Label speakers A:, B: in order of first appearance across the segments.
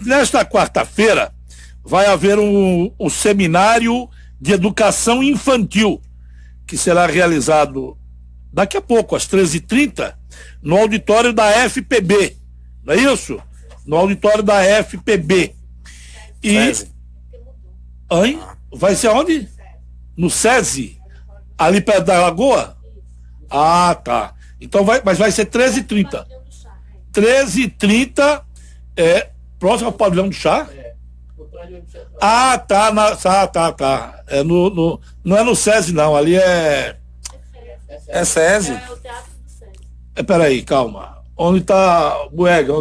A: nesta quarta-feira vai haver um seminário de educação infantil, que será realizado daqui a pouco, às 13h30, no auditório da FPB, não é isso? No auditório da FPB. Vai ser onde? No SESI? Ali perto da Lagoa? Ah, tá. Então mas vai ser 13h30. 13h30, próximo ao Pavilhão do Chá? Ah, tá. Tá. Não é no SESI, não. Ali é.
B: É SESI?
A: Peraí, calma. Onde tá Buega?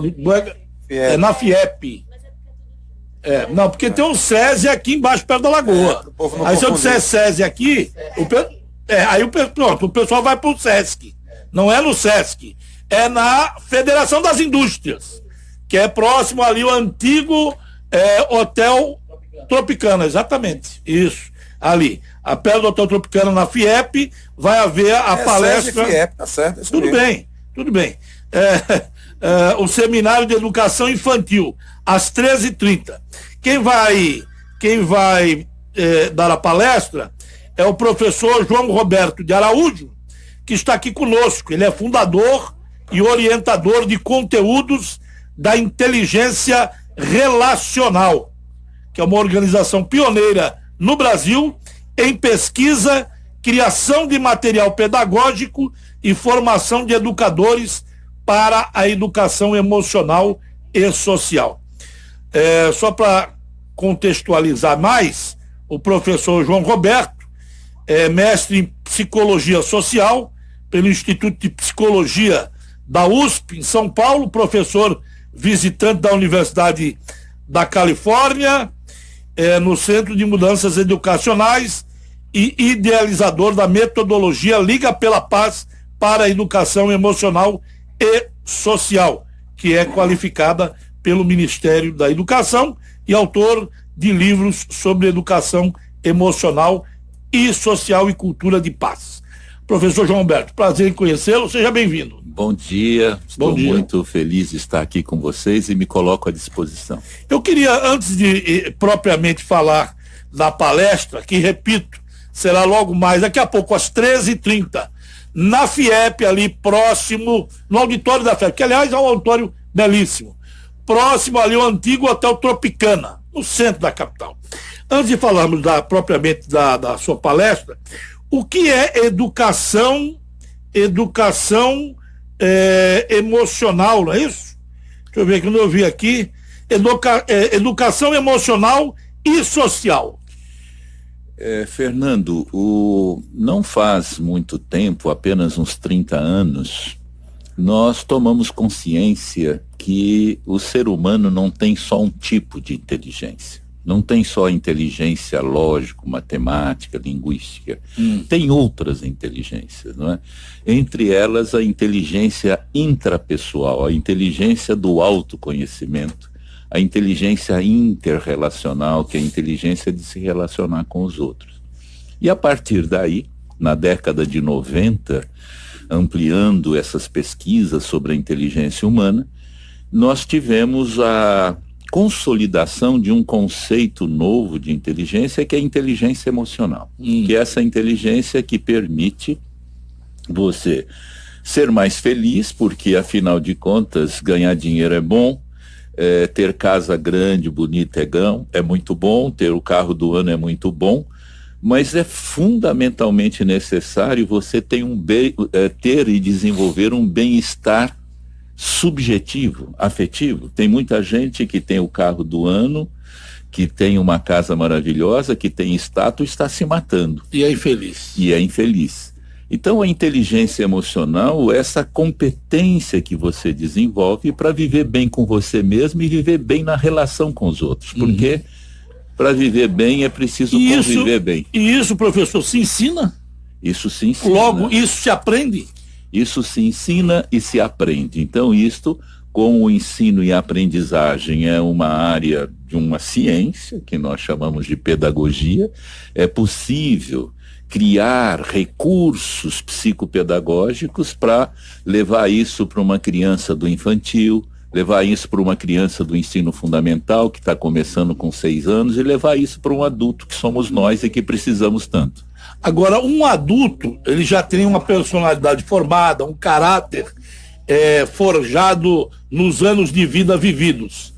A: É na FIEP. Não, porque tem um SESI aqui embaixo, perto da Lagoa. Aí se eu disser SESI aqui, pronto, o pessoal vai pro SESC. Não é no SESC. É na Federação das Indústrias, que é próximo ali o antigo Hotel Tropicana, exatamente. Isso, ali. A perto do Hotel Tropicana, na FIEP, vai haver a palestra.
B: FIEP, tá certo?
A: Tudo bem. O Seminário de Educação Infantil, às 13h30. Quem vai dar a palestra é o professor João Roberto de Araújo, que está aqui conosco. Ele é fundador e orientador de conteúdos da Inteligência Relacional, que é uma organização pioneira no Brasil em pesquisa, criação de material pedagógico e formação de educadores para a educação emocional e social. Só para contextualizar mais, o professor João Roberto é mestre em Psicologia Social pelo Instituto de Psicologia da USP, em São Paulo, professor visitante da Universidade da Califórnia, no Centro de Mudanças Educacionais e idealizador da metodologia Liga pela Paz para a Educação Emocional e Social, que é qualificada pelo Ministério da Educação, e autor de livros sobre educação emocional e social e cultura de paz. Professor João Roberto, prazer em conhecê-lo, seja bem-vindo.
C: Bom dia, estou muito feliz de estar aqui com vocês e me coloco à disposição.
A: Eu queria, antes de propriamente falar da palestra, que, repito, será logo mais, daqui a pouco, às 13h30, na FIEP, ali próximo, no auditório da FIEP, que aliás é um auditório belíssimo, próximo ali ao antigo Hotel Tropicana, no centro da capital. Antes de falarmos propriamente da sua palestra, o que é educação emocional, não é isso? Deixa eu ver quando eu vi aqui. Educação emocional e social.
C: Fernando, não faz muito tempo, apenas uns 30 anos, nós tomamos consciência que o ser humano não tem só um tipo de inteligência. Não tem só inteligência lógico, matemática, linguística. Tem outras inteligências, não é? Entre elas, a inteligência intrapessoal, a inteligência do autoconhecimento, a inteligência interrelacional, que é a inteligência de se relacionar com os outros. E a partir daí, na década de 90, ampliando essas pesquisas sobre a inteligência humana, nós tivemos a consolidação de um conceito novo de inteligência, que é a inteligência emocional, que é essa inteligência que permite você ser mais feliz, porque afinal de contas ganhar dinheiro é bom, ter casa grande, bonita é muito bom, ter o carro do ano é muito bom, mas é fundamentalmente necessário você ter e desenvolver um bem-estar subjetivo, afetivo. Tem muita gente que tem o carro do ano, que tem uma casa maravilhosa, que tem status, está se matando.
A: E é infeliz.
C: Então a inteligência emocional é essa competência que você desenvolve para viver bem com você mesmo e viver bem na relação com os outros. Porque para viver bem é preciso conviver bem.
A: E isso, professor, se ensina?
C: Isso se ensina.
A: Logo, isso se aprende?
C: Isso se ensina e se aprende. Então, isto, com o ensino e a aprendizagem, é uma área de uma ciência, que nós chamamos de pedagogia. É possível criar recursos psicopedagógicos para levar isso para uma criança do infantil, levar isso para uma criança do ensino fundamental que está começando com 6 anos e levar isso para um adulto que somos nós e que precisamos tanto.
A: Agora, um adulto, ele já tem uma personalidade formada, um caráter forjado nos anos de vida vividos.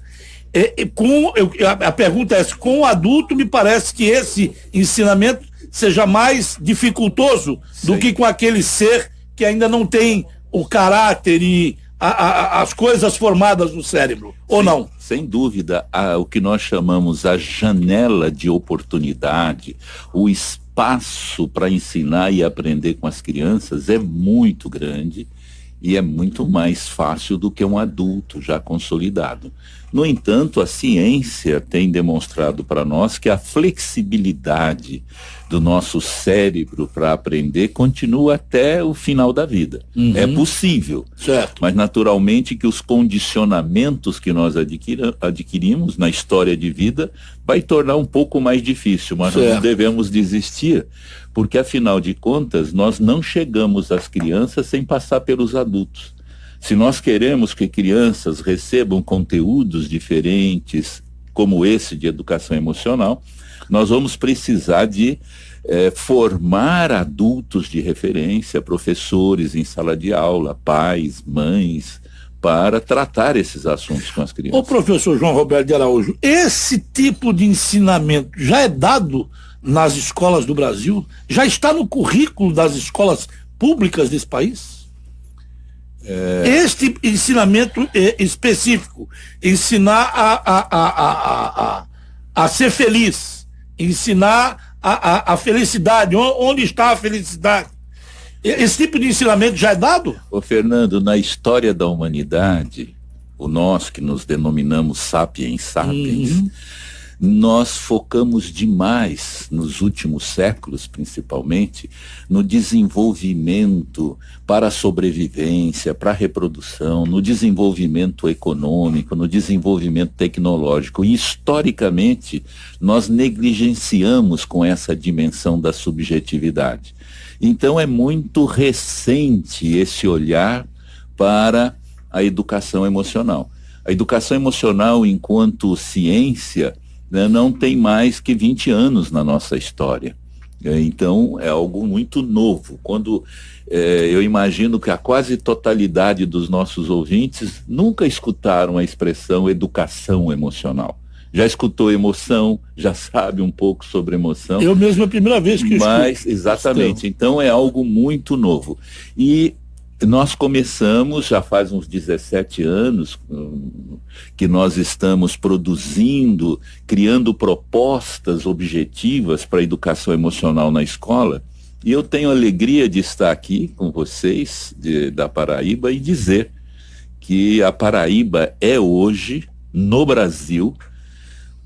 A: A pergunta é: com o adulto, me parece que esse ensinamento seja mais dificultoso do que com aquele ser que ainda não tem o caráter e as coisas formadas no cérebro, ou não?
C: Sem dúvida, o que nós chamamos a janela de oportunidade, o espaço para ensinar e aprender com as crianças é muito grande e é muito mais fácil do que um adulto já consolidado. No entanto, a ciência tem demonstrado para nós que a flexibilidade do nosso cérebro para aprender continua até o final da vida. É possível,
A: certo,
C: mas naturalmente que os condicionamentos que nós adquirimos na história de vida vai tornar um pouco mais difícil, mas nós não devemos desistir, porque afinal de contas nós não chegamos às crianças sem passar pelos adultos. Se nós queremos que crianças recebam conteúdos diferentes, como esse de educação emocional, nós vamos precisar de formar adultos de referência, professores em sala de aula, pais, mães, para tratar esses assuntos com as crianças.
A: Ô professor João Roberto de Araújo, esse tipo de ensinamento já é dado nas escolas do Brasil? Já está no currículo das escolas públicas desse país? Este ensinamento específico, ensinar a ser feliz, ensinar a felicidade, onde está a felicidade, esse tipo de ensinamento já é dado?
C: Ô Fernando, na história da humanidade, nós que nos denominamos sapiens sapiens, nós focamos demais, nos últimos séculos principalmente, no desenvolvimento para a sobrevivência, para a reprodução, no desenvolvimento econômico, no desenvolvimento tecnológico. E historicamente nós negligenciamos com essa dimensão da subjetividade. Então é muito recente esse olhar para a educação emocional. A educação emocional, enquanto ciência, não tem mais que 20 anos na nossa história. Então é algo muito novo. Quando eu imagino que a quase totalidade dos nossos ouvintes nunca escutaram a expressão educação emocional. Já escutou emoção, já sabe um pouco sobre emoção.
A: Eu mesmo é a primeira vez que escuto.
C: Mas, exatamente, então é algo muito novo. E nós começamos, já faz uns 17 anos, que nós estamos produzindo, criando propostas objetivas para a educação emocional na escola. E eu tenho a alegria de estar aqui com vocês, da Paraíba, e dizer que a Paraíba é hoje, no Brasil,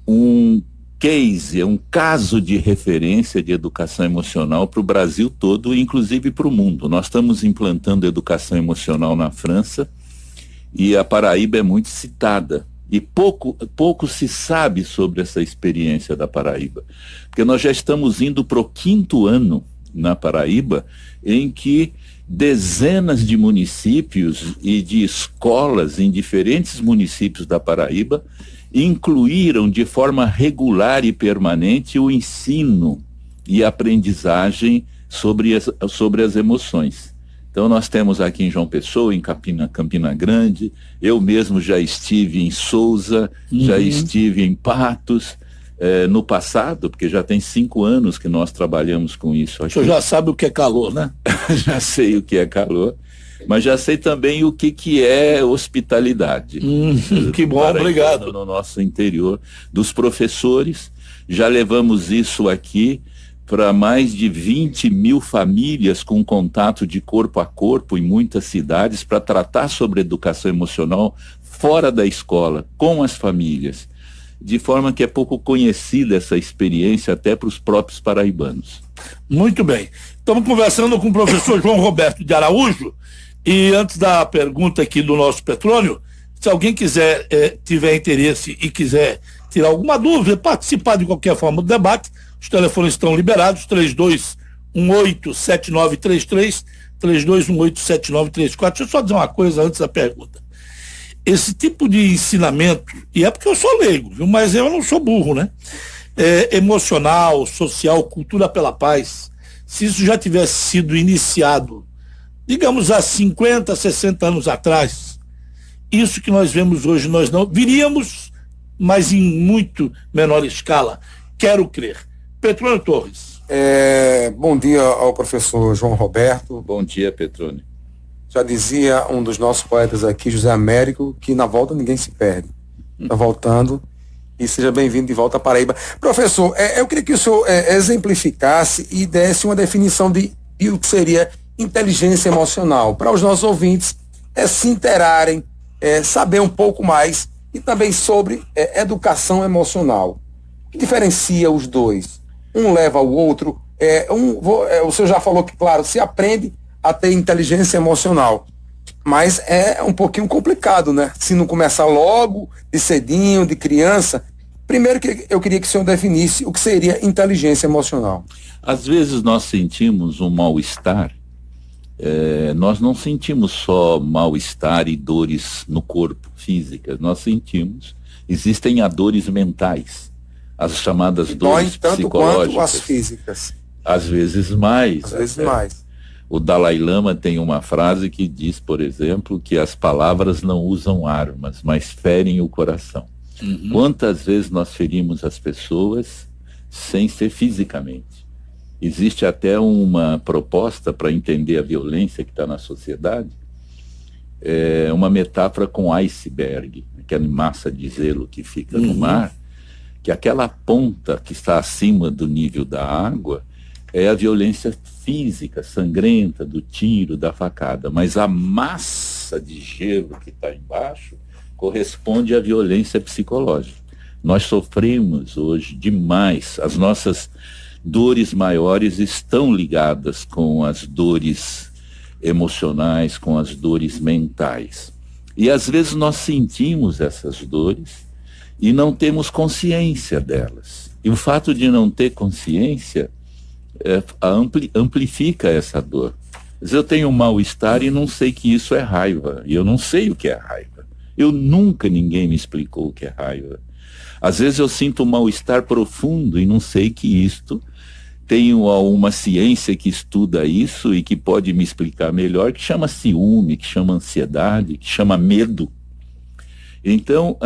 C: um case, um caso de referência de educação emocional para o Brasil todo, inclusive para o mundo. Nós estamos implantando educação emocional na França e a Paraíba é muito citada. E pouco se sabe sobre essa experiência da Paraíba, porque nós já estamos indo para o 5º ano na Paraíba, em que dezenas de municípios e de escolas em diferentes municípios da Paraíba incluíram de forma regular e permanente o ensino e aprendizagem sobre as emoções. Então nós temos aqui em João Pessoa, em Campina Grande, eu mesmo já estive em Sousa, já estive em Patos, no passado, porque já tem 5 anos que nós trabalhamos com isso aqui.
A: O senhor já sabe o que é calor, né?
C: Já sei o que é calor, mas já sei também o que é hospitalidade.
A: Que bom, obrigado.
C: No nosso interior, dos professores, já levamos isso aqui para mais de 20 mil famílias com contato de corpo a corpo em muitas cidades para tratar sobre educação emocional fora da escola, com as famílias, de forma que é pouco conhecida essa experiência até para os próprios paraibanos.
A: Muito bem. Estamos conversando com o professor João Roberto de Araújo, e antes da pergunta aqui do nosso Petrônio, se alguém quiser, tiver interesse e quiser tirar alguma dúvida, participar de qualquer forma do debate, os telefones estão liberados, 3218-7933, 3218-7934. Deixa eu só dizer uma coisa antes da pergunta. esse tipo de ensinamento, e é porque eu sou leigo, viu? Mas eu não sou burro, né? Emocional, social, cultura pela paz, se isso já tivesse sido iniciado, digamos há 50, 60 anos atrás, isso que nós vemos hoje, nós não viríamos, mas em muito menor escala. Quero crer. Petrônio Torres.
B: Bom dia ao professor João Roberto.
C: Bom dia, Petrônio.
B: Já dizia um dos nossos poetas aqui, José Américo, que na volta ninguém se perde. Está voltando. E seja bem-vindo de volta à Paraíba. Professor, eu queria que o senhor exemplificasse e desse uma definição de o que seria inteligência emocional, para os nossos ouvintes se inteirarem, saber um pouco mais, e também sobre educação emocional. O que diferencia os dois? Um leva ao outro. O senhor já falou que, claro, se aprende a ter inteligência emocional, mas é um pouquinho complicado, né? Se não começar logo, de cedinho, de criança. Primeiro, eu queria que o senhor definisse o que seria inteligência emocional.
C: Às vezes nós sentimos um mal-estar, nós não sentimos só mal-estar e dores no corpo, físicas, nós sentimos, existem dores mentais, as chamadas dores
B: tanto
C: psicológicas.
B: Quanto as físicas.
C: Às vezes mais.
B: Às vezes mais.
C: O Dalai Lama tem uma frase que diz, por exemplo, que as palavras não usam armas, mas ferem o coração. Uhum. Quantas vezes nós ferimos as pessoas sem ser fisicamente? Existe até uma proposta para entender a violência que está na sociedade, uma metáfora com iceberg, aquela massa de gelo que fica no mar, que aquela ponta que está acima do nível da água é a violência física, sangrenta, do tiro, da facada, mas a massa de gelo que está embaixo corresponde à violência psicológica. Nós sofremos hoje demais, as nossas dores maiores estão ligadas com as dores emocionais, com as dores mentais. E às vezes nós sentimos essas dores e não temos consciência delas. E o fato de não ter consciência amplifica essa dor. Mas eu tenho um mal-estar e não sei que isso é raiva. E eu não sei o que é raiva. Ninguém me explicou o que é raiva. Às vezes eu sinto um mal-estar profundo e não sei que isto tem uma ciência que estuda isso e que pode me explicar melhor, que chama ciúme, que chama ansiedade, que chama medo. Então,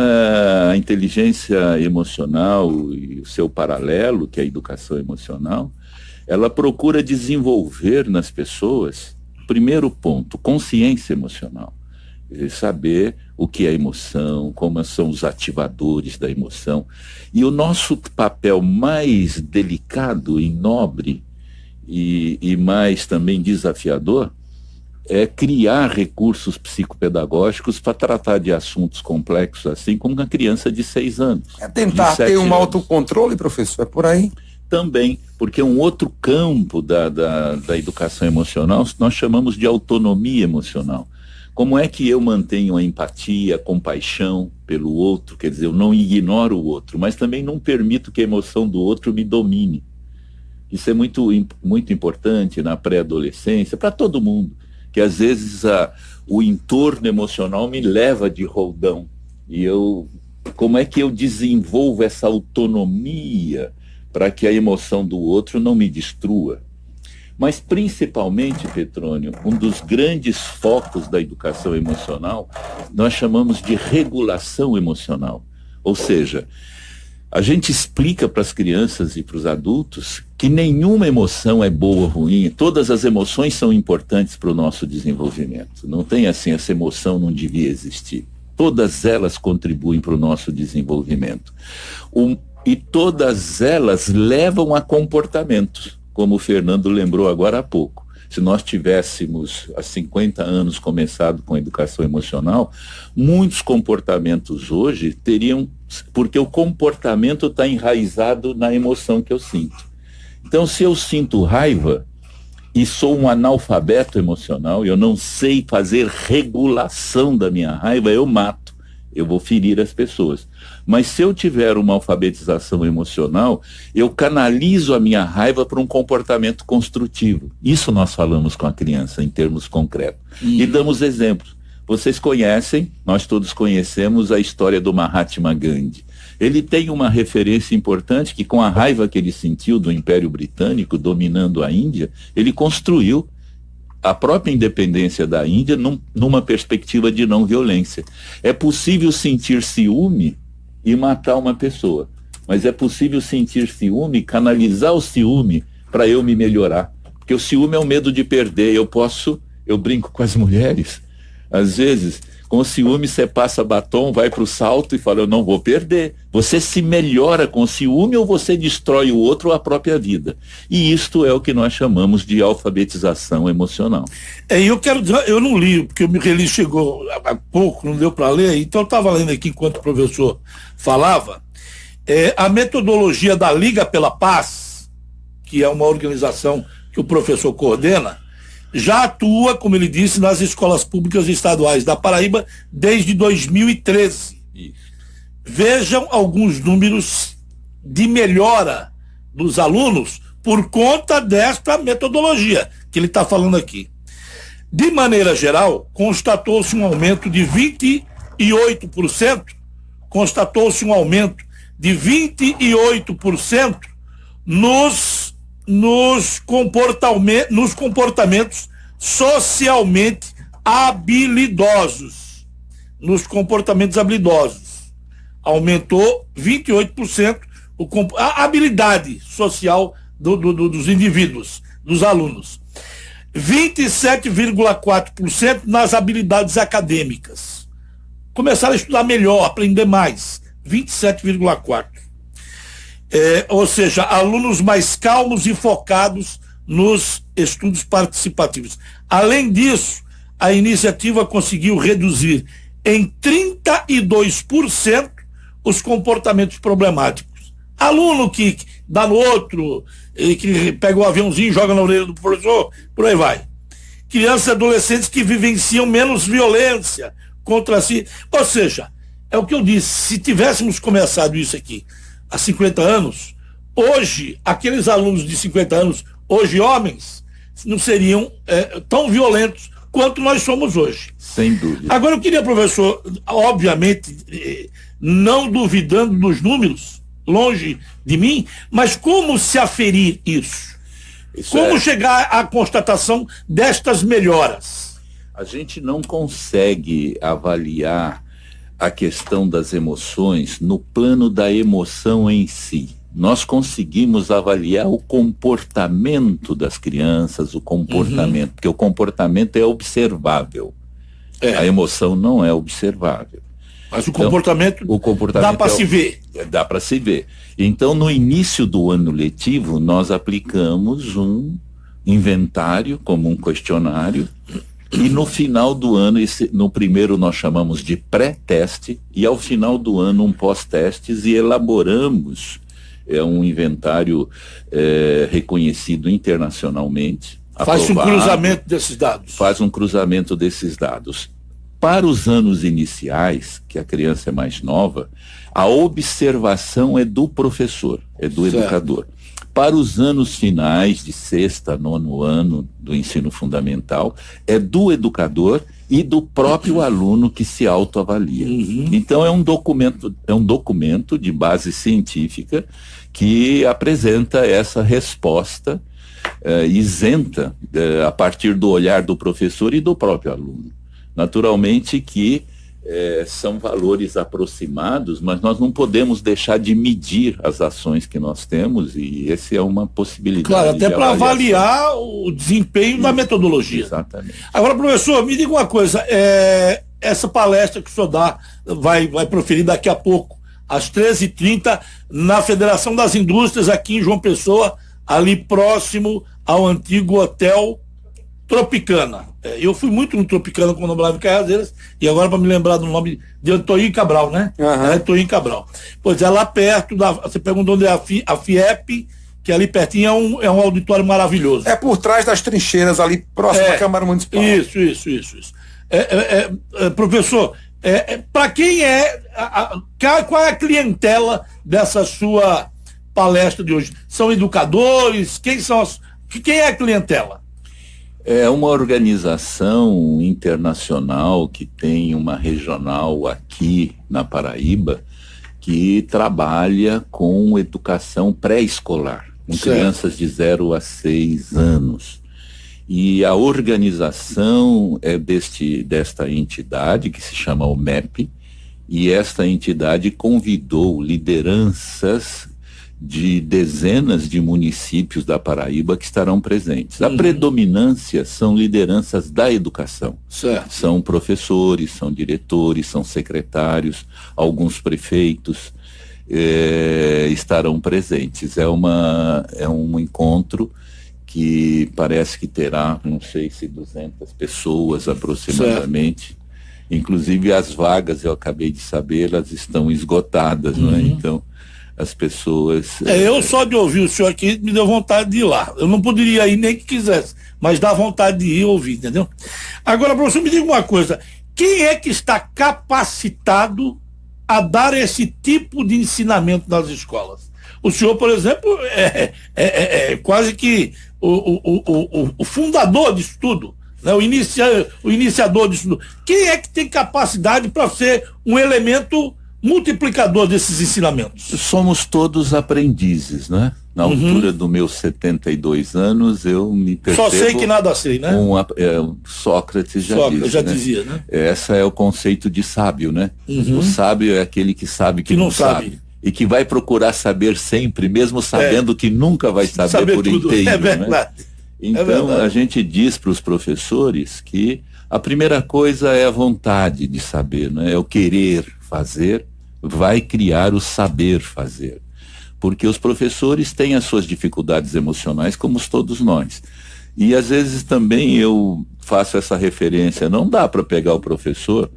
C: a inteligência emocional e o seu paralelo, que é a educação emocional, ela procura desenvolver nas pessoas, primeiro ponto, consciência emocional. Saber o que é emoção, como são os ativadores da emoção. E o nosso papel mais delicado e nobre e mais também desafiador é criar recursos psicopedagógicos para tratar de assuntos complexos, assim como uma criança de 6 anos.
B: É tentar ter um autocontrole, professor, é por aí?
C: Também, porque um outro campo da educação emocional nós chamamos de autonomia emocional. Como é que eu mantenho a empatia, a compaixão pelo outro? Quer dizer, eu não ignoro o outro, mas também não permito que a emoção do outro me domine. Isso é muito, muito importante na pré-adolescência, para todo mundo, que às vezes o entorno emocional me leva de roldão. E como é que eu desenvolvo essa autonomia para que a emoção do outro não me destrua? Mas principalmente, Petrônio, um dos grandes focos da educação emocional, nós chamamos de regulação emocional. Ou seja, a gente explica para as crianças e para os adultos que nenhuma emoção é boa ou ruim, todas as emoções são importantes para o nosso desenvolvimento. Não tem assim, essa emoção não devia existir. Todas elas contribuem para o nosso desenvolvimento. E todas elas levam a comportamentos, como o Fernando lembrou agora há pouco. Se nós tivéssemos há 50 anos começado com a educação emocional, muitos comportamentos hoje teriam, porque o comportamento está enraizado na emoção que eu sinto. Então, se eu sinto raiva e sou um analfabeto emocional, eu não sei fazer regulação da minha raiva, eu mato, eu vou ferir as pessoas. Mas se eu tiver uma alfabetização emocional, eu canalizo a minha raiva para um comportamento construtivo. Isso nós falamos com a criança em termos concretos. E damos exemplos. Vocês conhecem, nós todos conhecemos a história do Mahatma Gandhi. Ele tem uma referência importante que, com a raiva que ele sentiu do Império Britânico dominando a Índia, ele construiu a própria independência da Índia numa perspectiva de não violência. É possível sentir ciúme e matar uma pessoa, mas é possível sentir ciúme, canalizar o ciúme para eu me melhorar. Porque o ciúme é o medo de perder. Eu brinco com as mulheres, às vezes, com o ciúme você passa batom, vai para o salto e fala, eu não vou perder. Você se melhora com o ciúme ou você destrói o outro ou a própria vida. E isto é o que nós chamamos de alfabetização emocional.
A: Eu não li, porque o release chegou há pouco, não deu para ler, então eu estava lendo aqui enquanto o professor falava. A metodologia da Liga pela Paz, que é uma organização que o professor coordena, já atua, como ele disse, nas escolas públicas estaduais da Paraíba desde 2013. Isso. Vejam alguns números de melhora dos alunos por conta desta metodologia que ele está falando aqui. De maneira geral, constatou-se um aumento de 28%, nos comportamentos socialmente habilidosos. Aumentou 28% a habilidade social dos indivíduos, dos alunos. 27,4% nas habilidades acadêmicas. Começaram a estudar melhor, aprender mais. 27,4%. Ou seja, alunos mais calmos e focados nos estudos participativos. Além disso, a iniciativa conseguiu reduzir em 32% os comportamentos problemáticos. Aluno que dá no outro, que pega o aviãozinho e joga na orelha do professor, por aí vai. Crianças e adolescentes que vivenciam menos violência contra si. Ou seja, é o que eu disse, se tivéssemos começado isso aqui há 50 anos, hoje, aqueles alunos de 50 anos, hoje homens, não seriam tão violentos quanto nós somos hoje.
C: Sem dúvida.
A: Agora eu queria, professor, obviamente, não duvidando dos números, longe de mim, mas como se aferir isso? Como chegar à constatação destas melhoras?
C: A gente não consegue avaliar a questão das emoções no plano da emoção em si. Nós conseguimos avaliar o comportamento das crianças, porque o comportamento é observável. A emoção não é observável.
A: Mas o comportamento dá para se ver.
C: Dá para se ver. Então, no início do ano letivo, nós aplicamos um inventário, como um questionário, e no final do ano, no primeiro nós chamamos de pré-teste, e ao final do ano um pós-testes, e elaboramos um inventário reconhecido internacionalmente.
A: Faz
C: aprovado,
A: um cruzamento desses dados.
C: Faz um cruzamento desses dados. Para os anos iniciais, que a criança é mais nova, a observação é do professor, é do educador. Para os anos finais, de 6º, 9º ano do ensino fundamental, é do educador e do próprio aluno que se autoavalia. Então é um documento de base científica que apresenta essa resposta isenta a partir do olhar do professor e do próprio aluno. Naturalmente que são valores aproximados, mas nós não podemos deixar de medir as ações que nós temos, e essa é uma possibilidade.
A: Claro, até para avaliar o desempenho da metodologia.
C: Exatamente.
A: Agora, professor, me diga uma coisa, essa palestra que o senhor vai proferir daqui a pouco, às 13h30, na Federação das Indústrias, aqui em João Pessoa, ali próximo ao antigo Hotel Tropicana. Eu fui muito no Tropicana quando eu morava em Cajazeiras, e agora para me lembrar do nome de Antônio Cabral, né? Antônio Cabral. Pois é, lá perto, você perguntou onde é a FIEP, que ali pertinho é um auditório maravilhoso.
B: É por trás das trincheiras ali, próximo à Câmara Municipal.
A: Isso. Professor, para quem qual é a clientela dessa sua palestra de hoje? São educadores? Quem é a clientela?
C: É uma organização internacional que tem uma regional aqui na Paraíba que trabalha com educação pré-escolar, com crianças de 0 a 6 anos. E a organização é desta entidade, que se chama OMEP, e esta entidade convidou lideranças de dezenas de municípios da Paraíba que estarão presentes. A predominância são lideranças da educação.
A: Certo.
C: São professores, são diretores, são secretários, alguns prefeitos estarão presentes. É um encontro que parece que terá, não sei se 200 pessoas aproximadamente. Certo. Inclusive as vagas, eu acabei de saber, elas estão esgotadas, não é? Então, as pessoas...
A: eu só de ouvir o senhor aqui, me deu vontade de ir lá. Eu não poderia ir nem que quisesse, mas dá vontade de ir e ouvir, entendeu? Agora, professor, me diga uma coisa. Quem é que está capacitado a dar esse tipo de ensinamento nas escolas? O senhor, por exemplo, é quase que o fundador disso tudo, né? O iniciador disso tudo. Quem é que tem capacidade para ser um elemento multiplicador desses ensinamentos?
C: Somos todos aprendizes, né? Na altura dos meus 72 anos, eu me percebo...
A: Só sei que nada sei, né?
C: Sócrates já
A: dizia, né?
C: Essa é o conceito de sábio, né? O sábio é aquele que sabe que não sabe. E que vai procurar saber sempre, mesmo sabendo que nunca vai saber por tudo. Inteiro.
A: É verdade.
C: Né? Então, a gente diz para os professores que a primeira coisa é a vontade de saber, né? É o querer fazer, vai criar o saber fazer. Porque os professores têm as suas dificuldades emocionais, como todos nós. E às vezes também eu faço essa referência, não dá para pegar o professor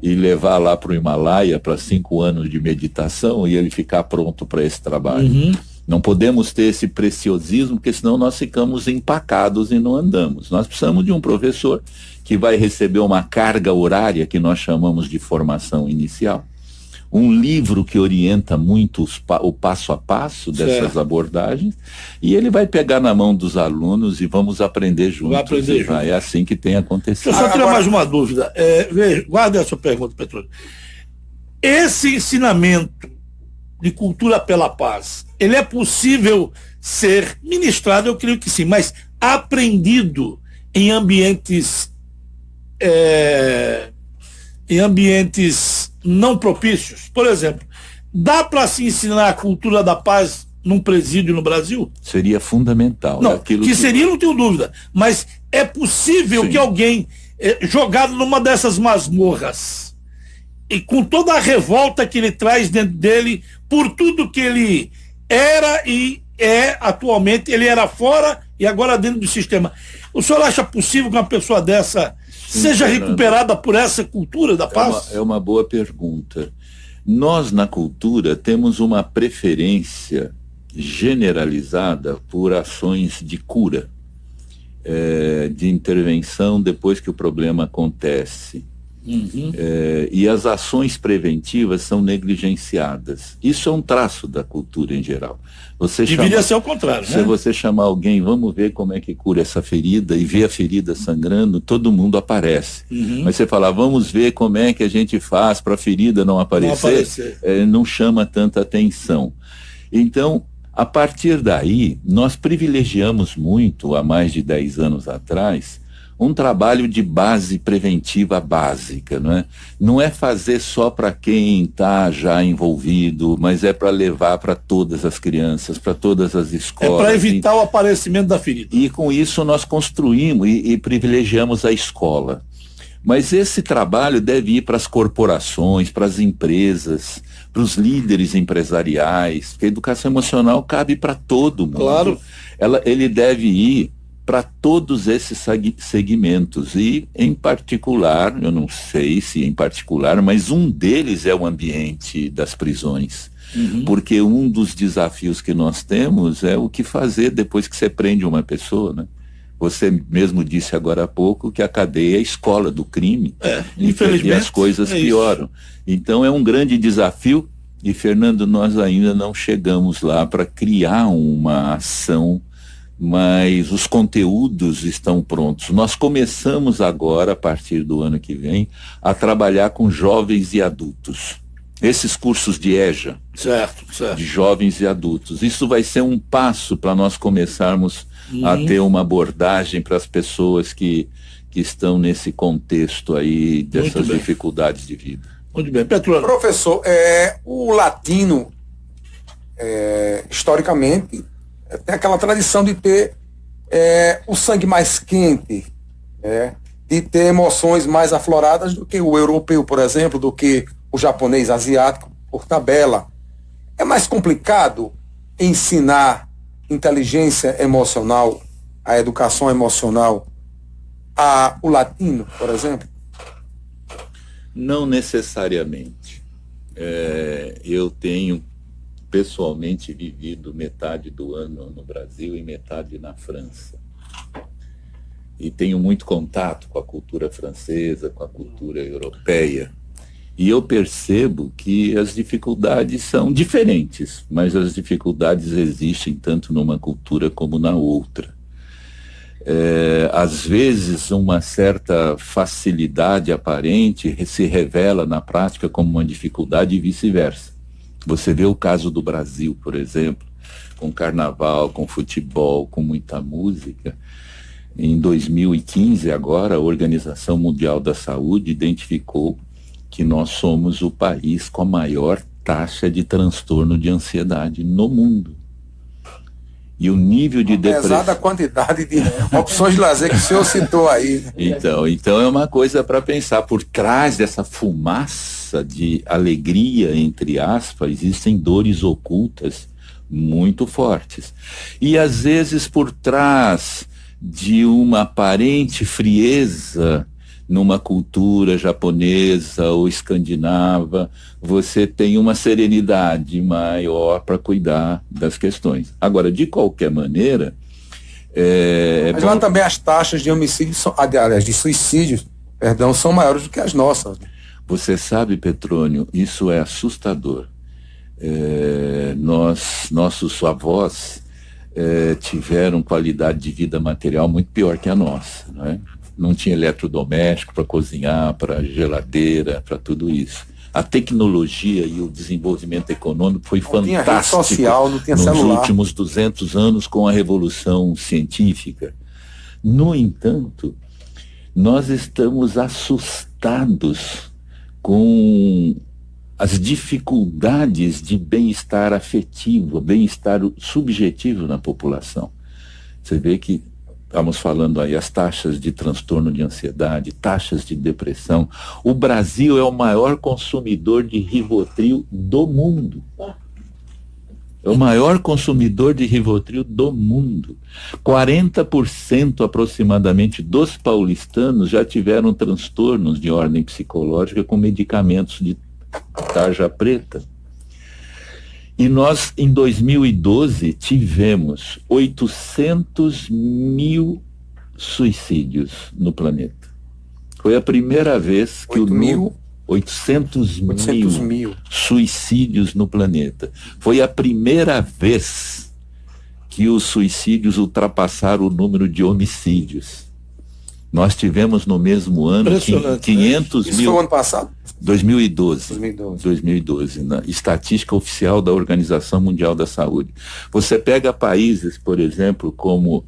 C: e levar lá para o Himalaia para 5 anos de meditação e ele ficar pronto para esse trabalho. Não podemos ter esse preciosismo, porque senão nós ficamos empacados e não andamos. Nós precisamos de um professor que vai receber uma carga horária que nós chamamos de formação inicial. Um livro que orienta muito o passo a passo dessas abordagens, e ele vai pegar na mão dos alunos e vamos aprender juntos. É assim que tem acontecido.
A: Eu só tenho mais uma dúvida. Veja, guarde a sua pergunta, Petrônio. Esse ensinamento de cultura pela paz, ele é possível ser ministrado, eu creio que sim, mas aprendido em ambientes não propícios. Por exemplo, dá para se ensinar a cultura da paz num presídio no Brasil?
C: Seria fundamental.
A: Não, seria, não tenho dúvida, mas é possível que alguém jogado numa dessas masmorras e com toda a revolta que ele traz dentro dele por tudo que ele era e é atualmente, ele era fora e agora dentro do sistema. O senhor acha possível que uma pessoa dessa seja recuperada por essa cultura da paz?
C: É uma boa pergunta. Nós, na cultura, temos uma preferência generalizada por ações de cura, de intervenção depois que o problema acontece. E as ações preventivas são negligenciadas. Isso é um traço da cultura em geral.
A: Deveria ser ao contrário,
C: se você chamar alguém, vamos ver como é que cura essa ferida, e ver a ferida sangrando, todo mundo aparece. Mas você falar, vamos ver como é que a gente faz para a ferida não aparecer, não chama tanta atenção. Então, a partir daí, nós privilegiamos muito, há mais de 10 anos atrás, um trabalho de base preventiva básica, não é? Não é fazer só para quem está já envolvido, mas é para levar para todas as crianças, para todas as escolas.
A: É para evitar o aparecimento da ferida.
C: E com isso nós construímos e privilegiamos a escola. Mas esse trabalho deve ir para as corporações, para as empresas, para os líderes empresariais, porque a educação emocional cabe para todo mundo.
A: Claro.
C: Ele deve ir para todos esses segmentos e, em particular, eu não sei se em particular, mas um deles é o ambiente das prisões. Porque um dos desafios que nós temos é o que fazer depois que você prende uma pessoa, né? Você mesmo disse agora há pouco que a cadeia é a escola do crime.
A: Infelizmente.
C: E as coisas pioram. Então é um grande desafio e, Fernando, nós ainda não chegamos lá para criar uma ação mas os conteúdos estão prontos. Nós começamos agora, a partir do ano que vem, a trabalhar com jovens e adultos. Esses cursos de EJA,
A: Certo.
C: de jovens e adultos. Isso vai ser um passo para nós começarmos a ter uma abordagem para as pessoas que estão nesse contexto aí dessas dificuldades de vida.
A: Muito bem. Petrônio.
B: Professor, o latino, historicamente, tem aquela tradição de ter o sangue mais quente, de ter emoções mais afloradas do que o europeu, por exemplo, do que o japonês asiático, por tabela. É mais complicado ensinar inteligência emocional, a educação emocional, o latino, por exemplo?
C: Não necessariamente. Eu tenho pessoalmente vivido metade do ano no Brasil e metade na França. E tenho muito contato com a cultura francesa, com a cultura europeia. E eu percebo que as dificuldades são diferentes, mas as dificuldades existem tanto numa cultura como na outra. Às vezes, uma certa facilidade aparente se revela na prática como uma dificuldade e vice-versa. Você vê o caso do Brasil, por exemplo, com carnaval, com futebol, com muita música. Em 2015, agora, a Organização Mundial da Saúde identificou que nós somos o país com a maior taxa de transtorno de ansiedade no mundo. E o nível de depressão...
B: Apesar da quantidade de opções de lazer que o senhor citou aí.
C: Então é uma coisa para pensar. Por trás dessa fumaça de alegria, entre aspas, existem dores ocultas muito fortes. E às vezes por trás de uma aparente frieza numa cultura japonesa ou escandinava, você tem uma serenidade maior para cuidar das questões. Agora, de qualquer maneira...
B: Mas lá também as taxas de homicídio, de suicídio, são maiores do que as nossas.
C: Você sabe, Petrônio, isso é assustador. Nossos avós tiveram qualidade de vida material muito pior que a nossa, não é? Não tinha eletrodoméstico para cozinhar, para geladeira, para tudo isso. A tecnologia e o desenvolvimento econômico foi fantástico.
B: Não tinha rede social, não tinha
C: nos
B: celular.
C: Últimos 200 anos com a revolução científica. No entanto, nós estamos assustados com as dificuldades de bem-estar afetivo, bem-estar subjetivo na população. Você vê que estamos falando aí as taxas de transtorno de ansiedade, taxas de depressão. O Brasil é o maior consumidor de Rivotril do mundo. É o maior consumidor de Rivotril do mundo. 40% aproximadamente dos paulistanos já tiveram transtornos de ordem psicológica com medicamentos de tarja preta. E nós, em 2012, tivemos 800 mil suicídios no planeta. Foi a primeira vez que 800 mil suicídios no planeta. Foi a primeira vez que os suicídios ultrapassaram o número de homicídios. Nós tivemos no mesmo ano 500 mil...
B: Isso foi o ano passado?
C: 2012, na estatística oficial da Organização Mundial da Saúde. Você pega países, por exemplo, como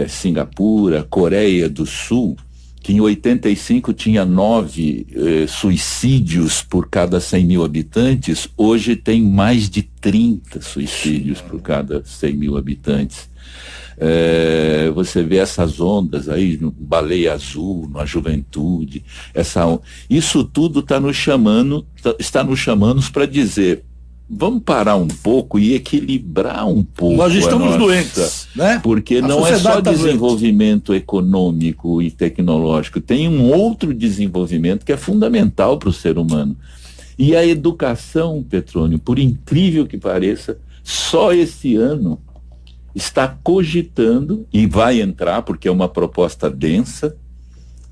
C: Singapura, Coreia do Sul, que em 85 tinha 9 suicídios por cada 100 mil habitantes, hoje tem mais de 30 suicídios por cada 100 mil habitantes. Você vê essas ondas aí, no Baleia Azul, na juventude, isso tudo está nos chamando para dizer, vamos parar um pouco e equilibrar um pouco.
A: Nós estamos doentes, né?
C: Porque não é só desenvolvimento econômico e tecnológico, tem um outro desenvolvimento que é fundamental para o ser humano. E a educação, Petrônio, por incrível que pareça, só esse ano está cogitando, e vai entrar, porque é uma proposta densa,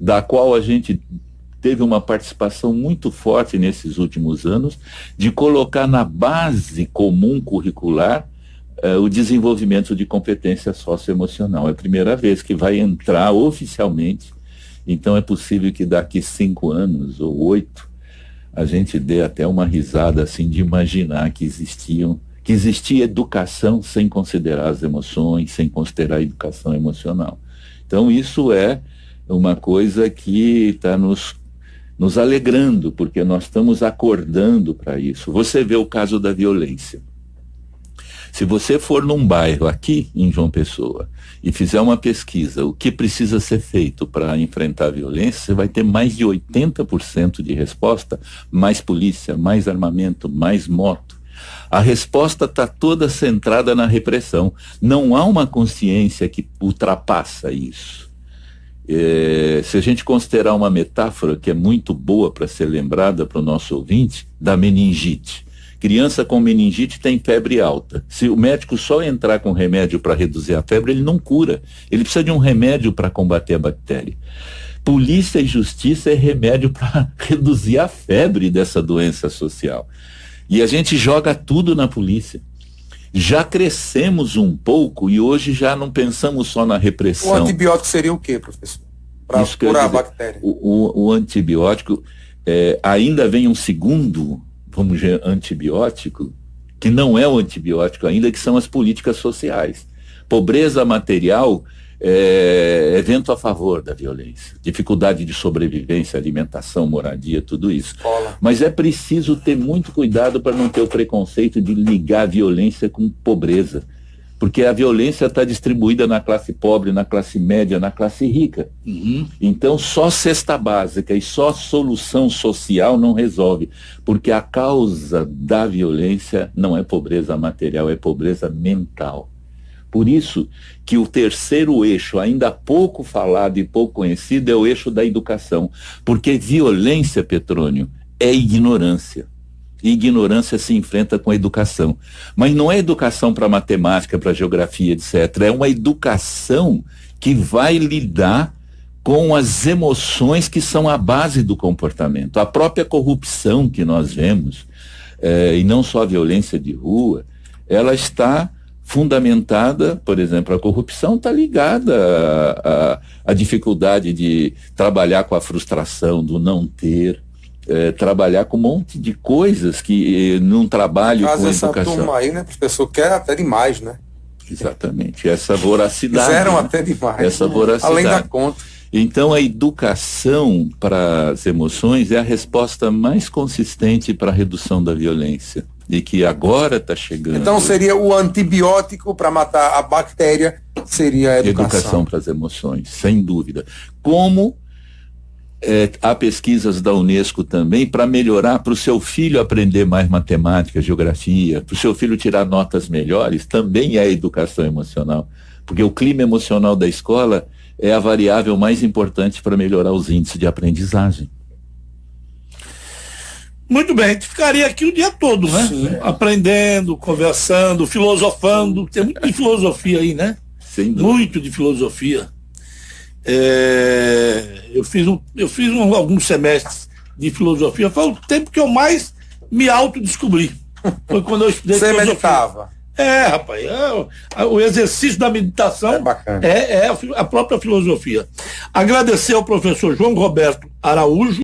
C: da qual a gente teve uma participação muito forte nesses últimos anos, de colocar na base comum curricular o desenvolvimento de competência socioemocional. É a primeira vez que vai entrar oficialmente, então é possível que daqui 5 anos ou 8 a gente dê até uma risada assim de imaginar que existia educação sem considerar as emoções, sem considerar a educação emocional. Então isso é uma coisa que está nos alegrando, porque nós estamos acordando para isso. Você vê o caso da violência. Se você for num bairro aqui em João Pessoa e fizer uma pesquisa, o que precisa ser feito para enfrentar a violência, você vai ter mais de 80% de resposta, mais polícia, mais armamento, mais moto. A resposta está toda centrada na repressão. Não há uma consciência que ultrapassa isso. Se a gente considerar uma metáfora que é muito boa para ser lembrada para o nosso ouvinte, da meningite. Criança com meningite tem febre alta. Se o médico só entrar com remédio para reduzir a febre, ele não cura. Ele precisa de um remédio para combater a bactéria. Polícia e justiça é remédio para reduzir a febre dessa doença social. E a gente joga tudo na polícia. Já crescemos um pouco e hoje já não pensamos só na repressão.
B: O antibiótico seria o quê, professor? Para curar a bactéria.
C: O antibiótico, ainda vem um segundo, vamos dizer, antibiótico, que não é o antibiótico ainda, que são as políticas sociais. Pobreza material é vento a favor da violência. Dificuldade de sobrevivência, alimentação, moradia, tudo isso.
B: Escola.
C: Mas é preciso ter muito cuidado para não ter o preconceito de ligar a violência com pobreza. Porque a violência está distribuída na classe pobre, na classe média, na classe rica.
A: Uhum.
C: Então, só cesta básica e só solução social não resolve. Porque a causa da violência não é pobreza material, é pobreza mental. Por isso que o terceiro eixo, ainda pouco falado e pouco conhecido, é o eixo da educação. Porque violência, Petrônio, é ignorância. E ignorância se enfrenta com a educação. Mas não é educação para matemática, para geografia, etc. É uma educação que vai lidar com as emoções que são a base do comportamento. A própria corrupção que nós vemos, e não só a violência de rua, ela está fundamentada, por exemplo, a corrupção está ligada à dificuldade de trabalhar com a frustração do não ter, trabalhar com um monte de coisas que num trabalho com a educação.
B: Essa turma aí, né, professor, quer até demais, né?
C: Exatamente, essa voracidade.
B: Fizeram até demais.
C: Essa voracidade.
B: Além da conta.
C: Então a educação para as emoções é a resposta mais consistente para a redução da violência. E que agora está chegando.
B: Então seria o antibiótico para matar a bactéria, seria a educação.
C: Educação para as emoções, sem dúvida. Como há pesquisas da Unesco também para melhorar, para o seu filho aprender mais matemática, geografia, para o seu filho tirar notas melhores, também é educação emocional. Porque o clima emocional da escola é a variável mais importante para melhorar os índices de aprendizagem.
A: Muito bem, a gente ficaria aqui o dia todo, né? Sim. Aprendendo, conversando, filosofando. Tem muito de filosofia aí, né?
C: Sem dúvida.
A: Muito de filosofia. Eu fiz alguns semestres de filosofia. Foi o tempo que eu mais me autodescobri. Foi quando eu estudei filosofia. Você
B: meditava?
A: Rapaz, o exercício da meditação
B: bacana.
A: É a própria filosofia. Agradecer ao professor João Roberto Araújo.